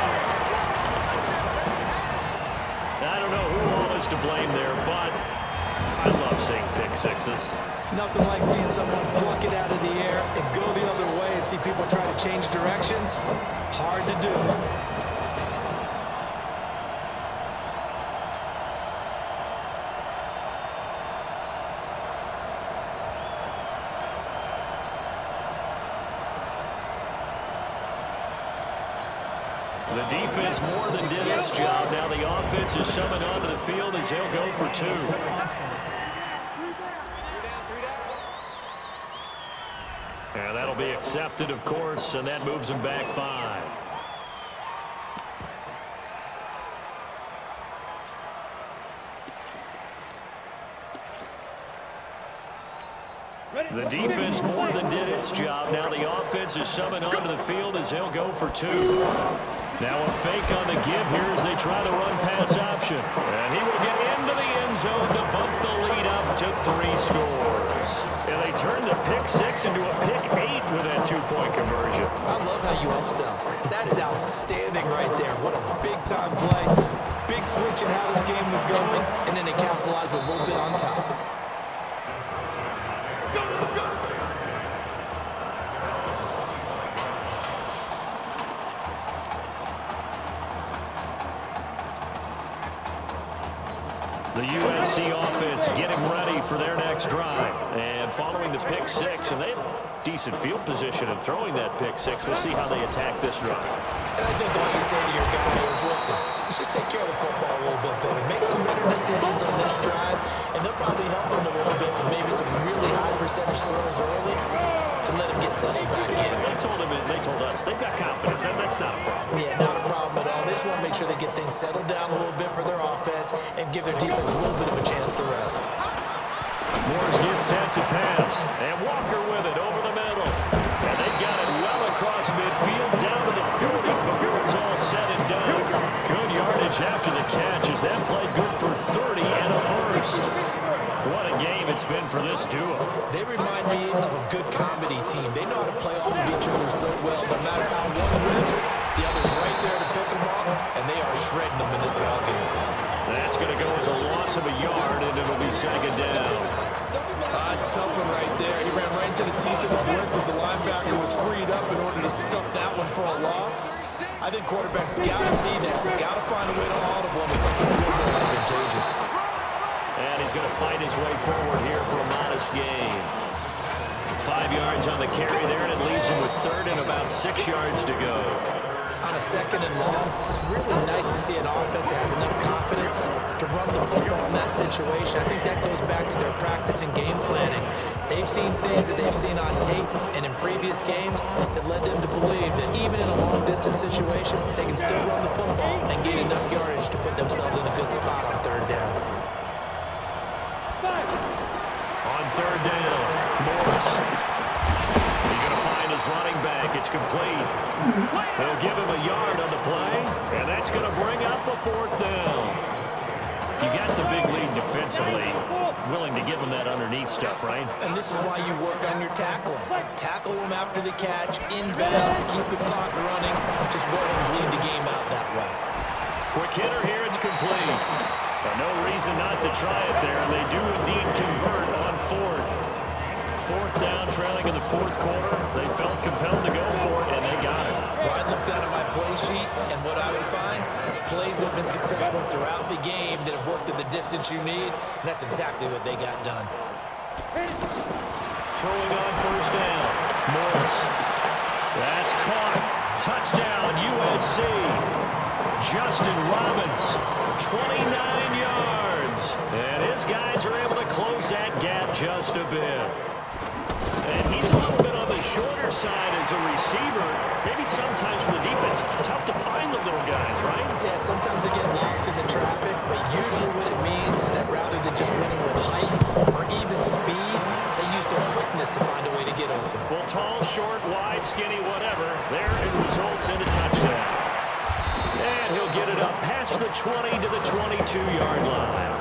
Speaker 1: I don't know who all is to blame there, but I love seeing pick sixes.
Speaker 2: Nothing like seeing someone pluck it out of the air and go the other way and see people try to change directions. Hard to do.
Speaker 1: The defense more than did its job. Now the offense is summoned onto the field as they'll go for 2. And that'll be accepted, of course, and that moves them back 5. The defense more than did its job. Now the offense is summoned onto the field as they'll go for 2. Now a fake on the give here as they try the run-pass option. And he will get into the end zone to bump the lead up to 3 scores. And they turn the pick 6 into a pick 8 with that 2-point conversion.
Speaker 2: I love how you upsell. That is outstanding right there. What a big-time play. Big switch in how this game was going, and then they capitalized a little bit on top.
Speaker 1: The USC offense getting ready for their next drive. And following the pick 6, and they have decent field position in throwing that pick 6. We'll see how they attack this drive.
Speaker 2: And I think all you say to your guy is, listen, let's just take care of the football a little bit better. Make some better decisions on this drive, and they'll probably help him a little bit with maybe some really high percentage throws early to let him get settled back in.
Speaker 1: They told us they've got confidence, and that's not a problem.
Speaker 2: Yeah, not a problem at all. They just want to make sure they get things settled down a little bit for their offense and give their defense a little bit of a chance to rest.
Speaker 1: Morris gets set to pass, and Walker with it over the middle. And they got it well across midfield, down to the 40 before it's all said and done. Good yardage after the catch as that play good for 30 and a first. What a game it's been for this duo.
Speaker 2: They remind me of a good comedy team. They know how to play off of each other so well. No matter how one riffs, the other's right there to pick them up, and they are shredding them in this ballgame.
Speaker 1: That's going to go as a loss of a yard, and it'll be second down.
Speaker 2: It's a tough one right there. He ran right into the teeth of the blitz as the linebacker was freed up in order to stuff that one for a loss. I think quarterbacks got to see that. Got to find a way to audible into something a little more advantageous.
Speaker 1: And he's going to fight his way forward here for a modest gain. 5 yards on the carry there, and it leaves him with 3rd and about 6 yards to go.
Speaker 2: On a 2nd and long, it's really nice to see an offense that has enough confidence to run the football in that situation. I think that goes back to their practice and game planning. They've seen things that they've seen on tape and in previous games that led them to believe that even in a long-distance situation, they can still run the football and gain enough yardage to put themselves in a good spot on 3rd down.
Speaker 1: On 3rd down, Morris. He's going to find his his running back. It's complete. They'll give him a yard on the play, and that's going to bring up a 4th down. You got the big lead defensively. Willing to give him that underneath stuff, right?
Speaker 2: And this is why you work on your tackling. Tackle him after the catch, inbounds, keep the clock running. Just go ahead and bleed the game out that way.
Speaker 1: Quick hitter here, it's complete. No reason not to try it there. They do indeed convert on 4th. 4th down, trailing in the 4th quarter. They felt compelled to go for it, and they got it.
Speaker 2: Well, I looked down at my play sheet, and what I would find, plays have been successful throughout the game that have worked at the distance you need, and that's exactly what they got done.
Speaker 1: Throwing on 1st down. Morris. That's caught. Touchdown, USC. Justin Robbins, 29 yards. And his guys are able to close that gap just a bit. And he's a little bit on the shorter side as a receiver. Maybe sometimes for the defense, tough to find the little guys, right?
Speaker 2: Yeah, sometimes they get lost in the traffic, but usually what it means is that rather than just winning with height or even speed, they use their quickness to find a way to get open.
Speaker 1: Well, tall, short, wide, skinny, whatever. There it results in a touchdown. And he'll get it up past the 20 to the 22-yard line.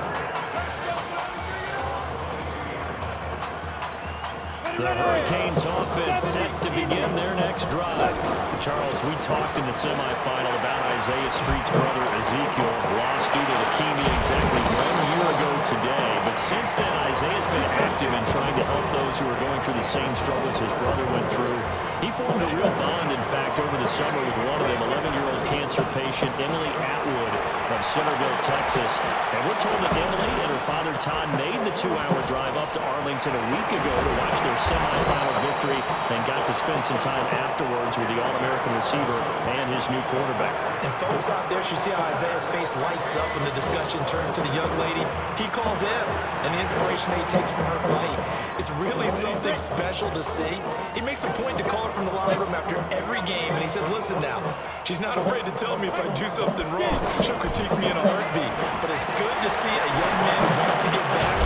Speaker 1: The Hurricanes offense set to begin their next drive. Charles, we talked in the semifinal about Isaiah Street's brother Ezekiel, lost due to leukemia exactly 1 year ago today. But since then, Isaiah's been active in trying to help those who are going through the same struggles his brother went through. He formed a real bond, in fact, over the summer with one of them, 11-year-old cancer patient Emily Atwood of Centerville, Texas. And we're told that Emily and her father Todd made the 2-hour drive up to Arlington a week ago to watch their semifinal victory and got to spend some time afterwards with the All-American receiver and his new quarterback.
Speaker 2: And folks out there should see how Isaiah's face lights up when the discussion turns to the young lady. He calls in, and the inspiration that he takes from her fight. It's really something special to see. He makes a point to call her from the locker room after every game, and he says, listen now, she's not afraid to tell me if I do something wrong. She'll critique me in a heartbeat. But it's good to see a young man who wants to get back,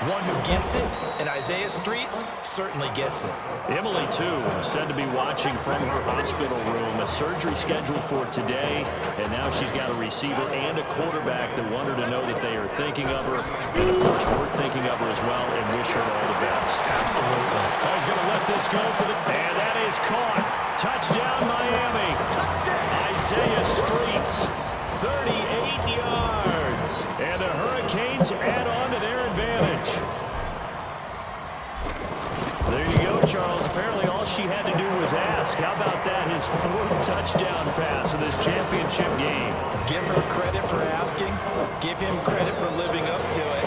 Speaker 2: one who gets it, and Isaiah Streets certainly gets it.
Speaker 1: Emily, too, said to be watching from her hospital room. A surgery scheduled for today, and now she's got a receiver and a quarterback that want her to know that they are thinking of her. And, of course, we're thinking of her as well and wish her all the best.
Speaker 2: Absolutely.
Speaker 1: I was going to let this go for the... And that is caught. Touchdown, Miami. Isaiah Streets, 38 yards. And the Hurricanes add on to their advantage. There you go, Charles. Apparently all she had to do was ask. How about that? His 4th touchdown pass in this championship game.
Speaker 2: Give her credit for asking. Give him credit for living up to it.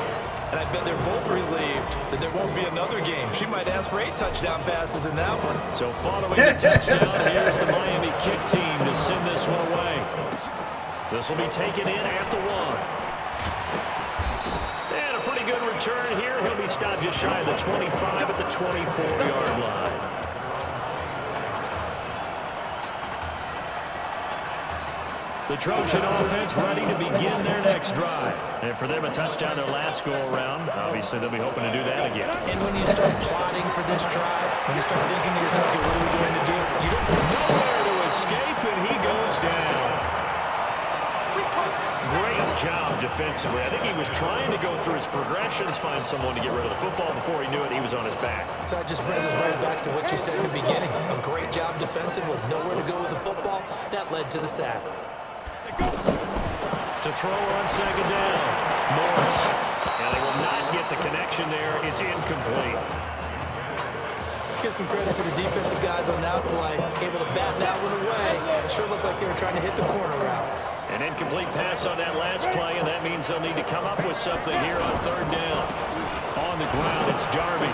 Speaker 2: And I bet they're both relieved that there won't be another game. She might ask for 8 touchdown passes in that one.
Speaker 1: So following the touchdown, here's the Miami kick team to send this one away. This will be taken in at the 1. And a pretty good return here. He'll be stopped just shy of the 25 at the 24-yard line. The Trojan offense ready to begin their next drive. And for them, a touchdown their last go-around. Obviously, they'll be hoping to do that again.
Speaker 2: And when you start plotting for this drive, when you start thinking to yourself, okay, what are we going to do? You don't know.
Speaker 1: Nowhere to escape, and he goes down. Great job defensively. I think he was trying to go through his progressions, find someone to get rid of the football. Before he knew it, he was on his back.
Speaker 2: So that just brings us right back to what you said in the beginning. A great job defensively. Nowhere to go with the football. That led to the sack.
Speaker 1: To throw on 2nd down. Morris. And they will not get the connection there. It's incomplete.
Speaker 2: Let's give some credit to the defensive guys on that play. Able to bat that one away. Sure looked like they were trying to hit the corner route.
Speaker 1: An incomplete pass on that last play, and that means they'll need to come up with something here on 3rd down. On the ground, it's Darby.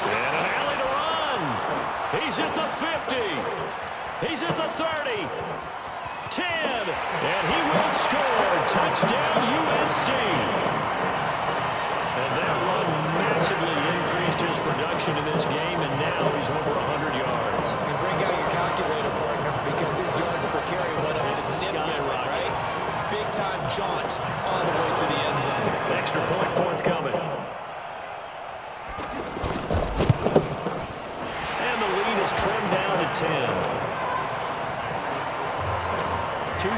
Speaker 1: And an alley to run. He's at the 50. He's at the 30. 10. And he will score. Touchdown, USC. And that run massively increased his production in this game, and now he's over 100 yards.
Speaker 2: And bring out your calculator, partner, because his yards per carry went up significantly, right? Big-time jaunt all the way to the end zone.
Speaker 1: Extra point forthcoming. And the lead is trimmed down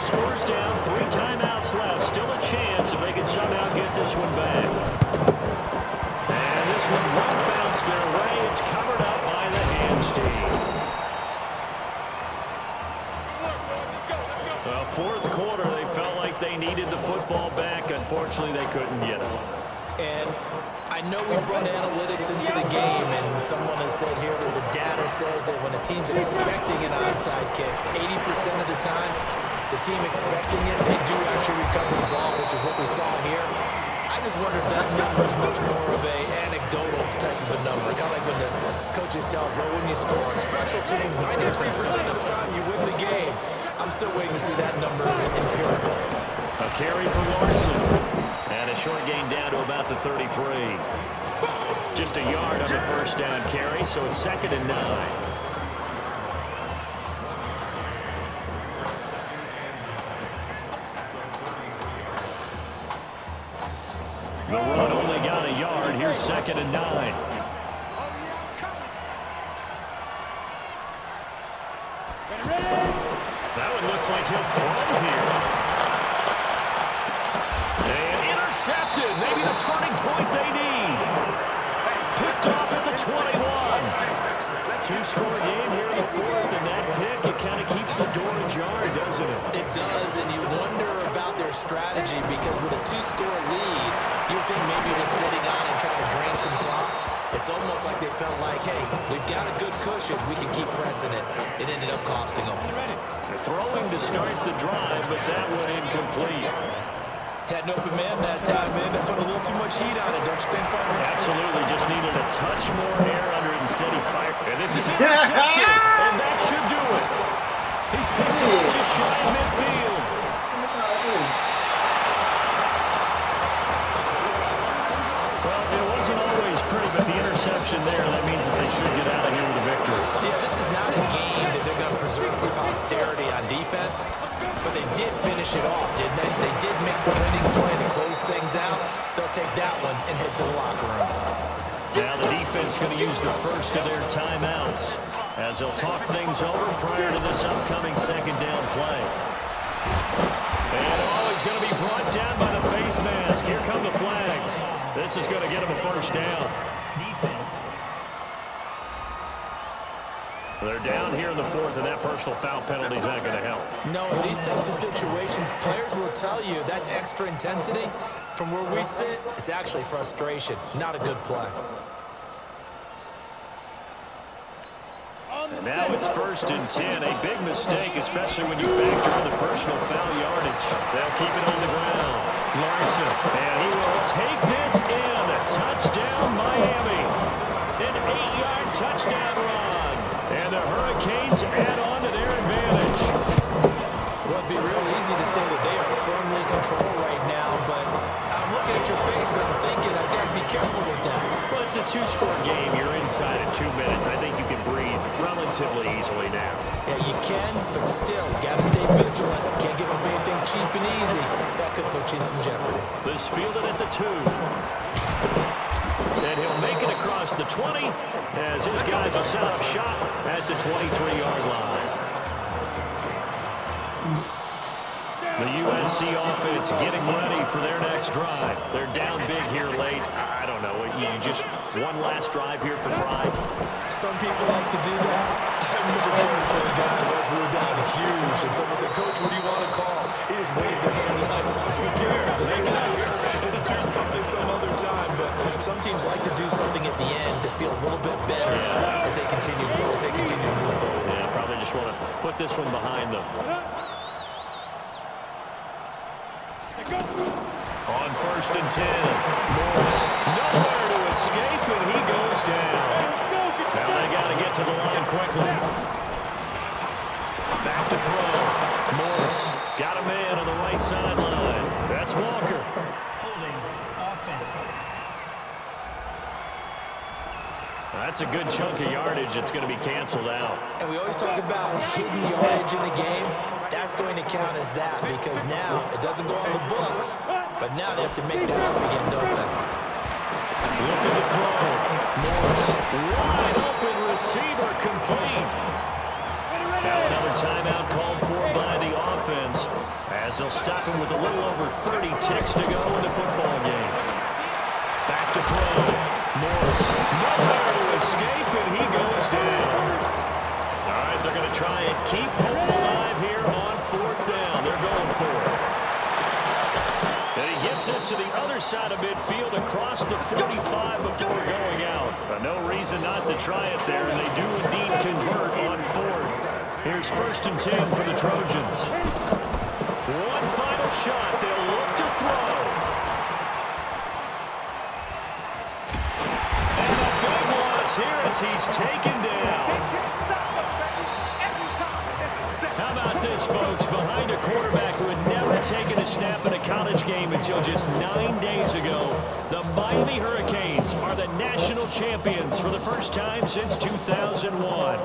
Speaker 1: scores down, 3 timeouts left. Still a chance if they can somehow get this one back. And this one won't bounce their way. It's covered up by the hands team. Well, fourth quarter, they felt like they needed the football back. Unfortunately, they couldn't get it.
Speaker 2: And I know we brought analytics into the game, and someone has said here that the data says that when a team's expecting an onside kick, 80% of the time, the team expecting it, they do actually recover the ball, which is what we saw here. I just wonder if that number is much more of a anecdotal type of a number. Kind of like when the coaches tell us, well, when you score on special teams, 93% of the time you win the game. I'm still waiting to see that number empirical.
Speaker 1: A carry for Larson. And a short gain down to about the 33. Just a yard on the first down carry, so it's 2nd and 9. The run only got a yard. Here's 2nd and 9. That one looks like he'll throw here. And intercepted. Maybe the turning point they need. Picked off at the 21. Two-score game here in the fourth, and that pick, it kind of keeps the door ajar, doesn't it?
Speaker 2: It does, and you wonder about their strategy because with a 2-score lead, you think maybe you're just sitting on and trying to drain some clock. It's almost like they felt like, hey, we've got a good cushion. We can keep pressing it. It ended up costing them.
Speaker 1: Throwing to start the drive, but that one incomplete.
Speaker 2: Had an open man that time, man. They put a little too much heat on it, don't you think, partner?
Speaker 1: Absolutely. Just needed a touch more air under it. Instead, he fired. And this is intercepted. And that should do it. He's picked up just shy of midfield. Well, it wasn't always pretty, but the interception there, that means that they should get out of here with a victory.
Speaker 2: Yeah, this is not a game that they're going to preserve for posterity on defense, but they did finish it off, didn't they? They did make the winning play to close things out. They'll take that one and head to the locker room.
Speaker 1: Now the defense going to use the first of their timeouts as they'll talk things over prior to this upcoming 2nd down play. And he's going to be brought down by the face mask. Here come the flags. This is going to get him a first down.
Speaker 3: Defense.
Speaker 1: They're down here in the fourth, and that personal foul penalty is not going to help.
Speaker 2: No, in these types of situations, players will tell you that's extra intensity. From where we sit, it's actually frustration. Not a good play.
Speaker 1: And now it's 1st and 10. A big mistake, especially when you factor in the personal foul yardage. They'll keep it on the ground. Larson, and he will take this in. A touchdown, Miami. An 8-yard touchdown run. And the Hurricanes add on to their advantage.
Speaker 2: Well, it'd be real easy to say that they are firmly in control right now, but I'm looking at your face and I'm thinking I've got to be careful with that.
Speaker 1: Well, it's a 2-score game. You're inside in 2 minutes. I think you can breathe relatively easily now.
Speaker 2: Yeah, you can, but still, you got to stay vigilant. Can't give up anything cheap and easy. That could put you in some jeopardy.
Speaker 1: This fielded at the 2. And he'll make it across the 20 as his guys will set up shop at the 23-yard line. The USC offense getting ready for their next drive. They're down big here late. I don't know. You just one last drive here for pride.
Speaker 2: Some people like to do that. I remember playing for a guy once we were down huge, and someone said, "Coach, what do you want to call?" He just waved a hand like, "Who cares? Let's get out of here and do something some other time." But some teams like to do something at the end to feel a little bit better as they continue to move forward.
Speaker 1: Yeah, probably just want to put this one behind them. On 1st and 10, Morse nowhere to escape, and he goes down. Now they got to get to the line quickly. Back to throw. Morse got a man on the right sideline. That's Walker.
Speaker 3: Holding. Offense.
Speaker 1: That's a good chunk of yardage. It's going to be canceled out.
Speaker 2: And we always talk about hidden yardage in the game. That's going to count as that because now it doesn't go on the books, but now they have to make that up again, don't they?
Speaker 1: Looking to throw. Morse, wide open receiver, complete. Now another timeout called for by the offense. as they'll stop him with a little over 30 ticks to go in the football game. Back to throw. Morris nowhere to escape, and he goes down. All right, they're going to try and keep hope alive here on 4th down. They're going for it. And he gets us to the other side of midfield across the 45 before going out. But no reason not to try it there, and they do indeed convert on 4th. Here's 1st and 10 for the Trojans. One final shot. They'll look to throw. And a big loss here as he's taken down. How about this, folks? Behind a quarterback who had never taken a snap in a college game until just 9 days ago, the Miami Hurricanes are the national champions for the first time since 2001.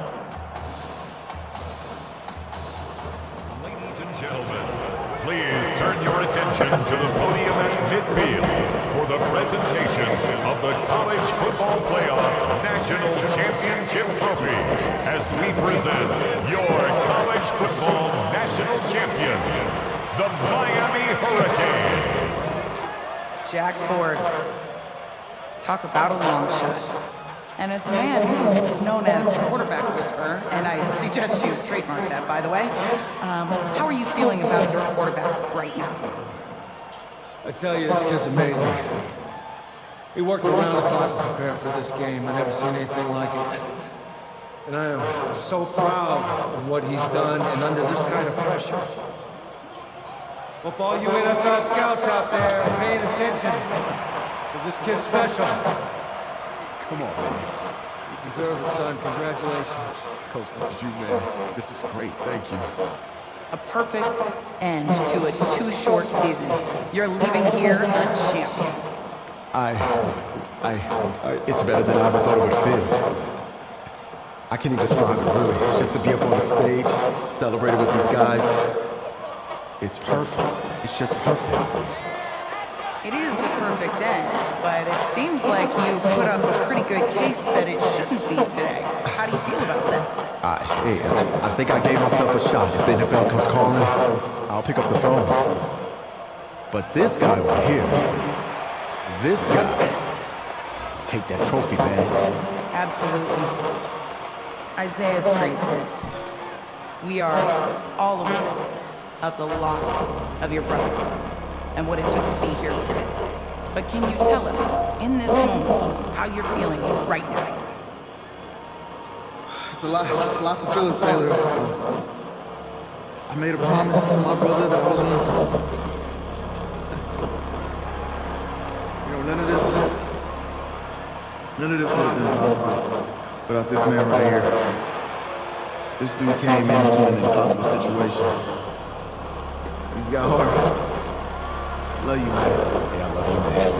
Speaker 10: Ladies and gentlemen, please turn your attention to the podium at midfield for the presentation of the College Football Playoff National Championship Trophy as we present your College Football National Champions, the Miami Hurricanes.
Speaker 11: Jack Ford. Talk about a long shot. And as a man who's known as the quarterback whisperer, and I suggest you trademark that, by the way, how are you feeling about your quarterback right now?
Speaker 4: I tell you, this kid's amazing. He worked around the clock to prepare for this game. I've never seen anything like it. And I am so proud of what he's done and under this kind of pressure. Hope all you NFL scouts out there are paying attention, because this kid's special.
Speaker 5: Come on, man.
Speaker 4: You deserve it, son. Congratulations.
Speaker 5: Coach, this is you, man. This is great. Thank you.
Speaker 11: A perfect end to a too-short season. You're leaving here a champion.
Speaker 5: It's better than I ever thought it would feel. I can't even describe it, really. It's just to be up on the stage, celebrating with these guys. It's perfect. It's just perfect.
Speaker 11: It is a perfect end, but it seems like you put up a pretty good case that it shouldn't be today. How do you feel about that?
Speaker 5: I think I gave myself a shot. If the NFL comes calling, I'll pick up the phone. But this guy over here, this guy, take that trophy, man.
Speaker 11: Absolutely. Isaiah Streets, we are all aware of the loss of your brother and what it took to be here today. But can you tell us, in this moment, how you're feeling right now?
Speaker 4: It's lots of feelings, Taylor. I made a promise to my brother that I was gonna, none of this would have been possible without this man right here. This dude came into an impossible situation. He's got heart. Love you, man.
Speaker 5: Yeah, I love you, man.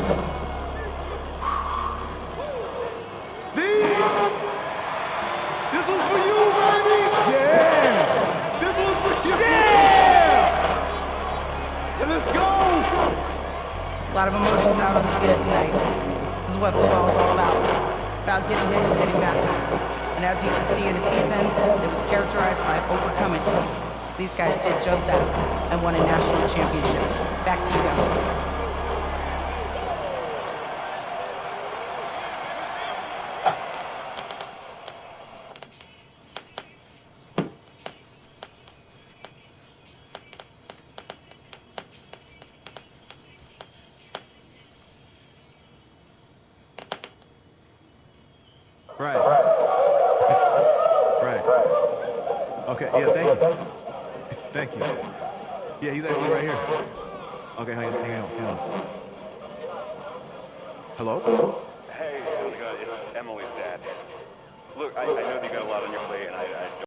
Speaker 4: See? This was for you, baby! Yeah! This was for you! Yeah! And let's go!
Speaker 11: A lot of emotions out on the field tonight. This is what football is all about. About getting hit and getting back. And as you can see in a season that was characterized by overcoming, these guys did just that and won a national championship. Back to you guys.
Speaker 5: Right. Right. Okay, yeah, thank you. Thank you. Yeah, he's actually right here. Okay, hang on. Hello?
Speaker 12: Hey, how's it going? It's Emily's dad. Look, I know that you got a lot on your plate, and I